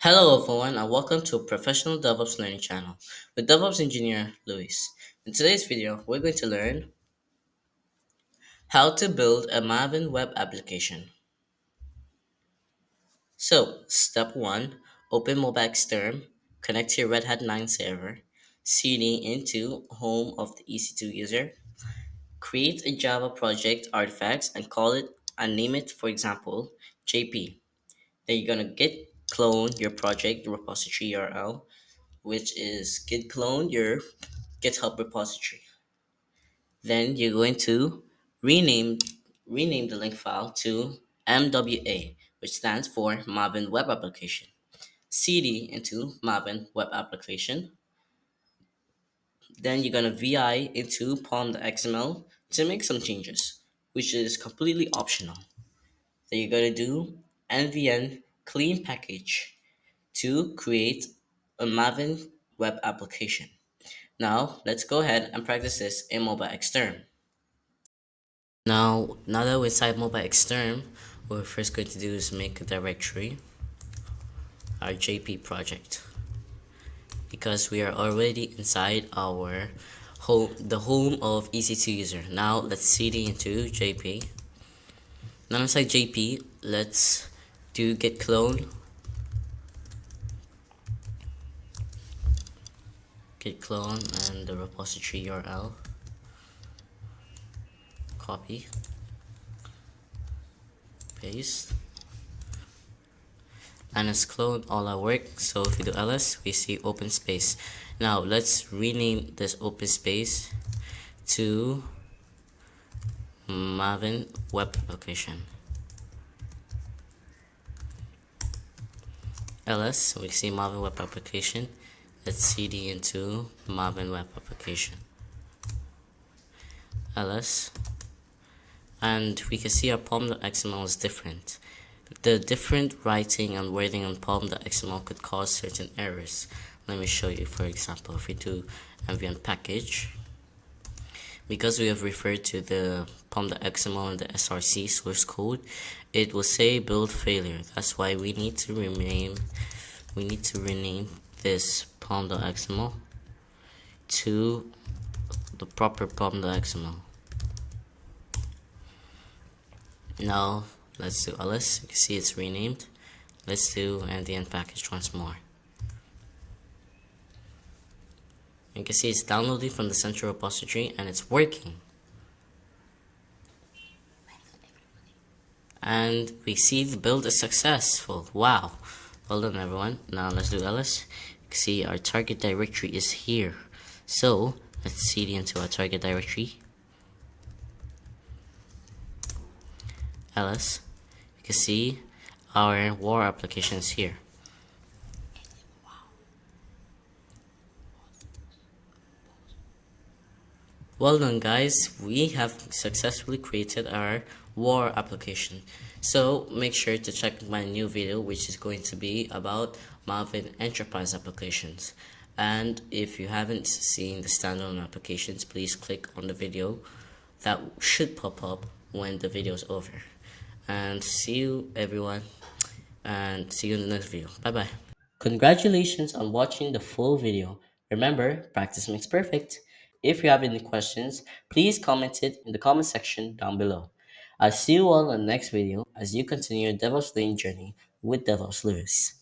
Hello, everyone, and welcome to a professional DevOps learning channel with DevOps engineer Luis. In today's video, we're going to learn how to build a Maven web application. So, step 1, open MobaXTerm, connect to your Red Hat 9 server, cd into home of the EC2 user, create a Java project artifacts and call it and name it, for example, JP. Then you're gonna git clone your project repository URL, which is git clone your GitHub repository. Then you're going to rename rename the link file to MWA, which stands for Maven Web Application. cd into Maven Web Application. Then you're gonna vi into pom.xml to make some changes, which is completely optional. Then you're gonna do nvn clean package to create a Maven web application. Now, let's go ahead and practice this in MobaXTerm. Now that we're inside MobaXTerm, what we're first going to do is make a directory, our JP project, because we are already inside our the home of EC2 user. Now let's cd into JP. Now inside JP, let's do git clone, and the repository URL. Copy, paste, and it's cloned all our work. So if we do ls, we see open space. Now let's rename this open space to Maven web application. ls, we see Maven web application. Let's cd into Maven web application. ls, and we can see our pom.xml is different. The different writing and wording on pom.xml could cause certain errors. Let me show you. For example, if we do nvn package, because we have referred to the pom.xml and the SRC source code, it will say build failure. That's why we need to rename this pom.xml to the proper pom.xml. Now let's do ls. You can see it's renamed. Let's do nvn package once more. You can see it's downloading from the central repository and it's working. And we see the build is successful. Wow. Well done, everyone. Now let's do ls. You can see our target directory is here. So let's cd into our target directory. ls. You can see our WAR application is here. Well done, guys. We have successfully created our WAR application. So make sure to check my new video, which is going to be about Maven enterprise applications. And if you haven't seen the standalone applications, please click on the video that should pop up when the video is over. And see you, everyone, and see you in the next video. Bye bye. Congratulations on watching the full video. Remember, practice makes perfect. If you have any questions, please comment it in the comment section down below. I'll see you all in the next video as you continue your DevOps learning journey with DevOps Lewis.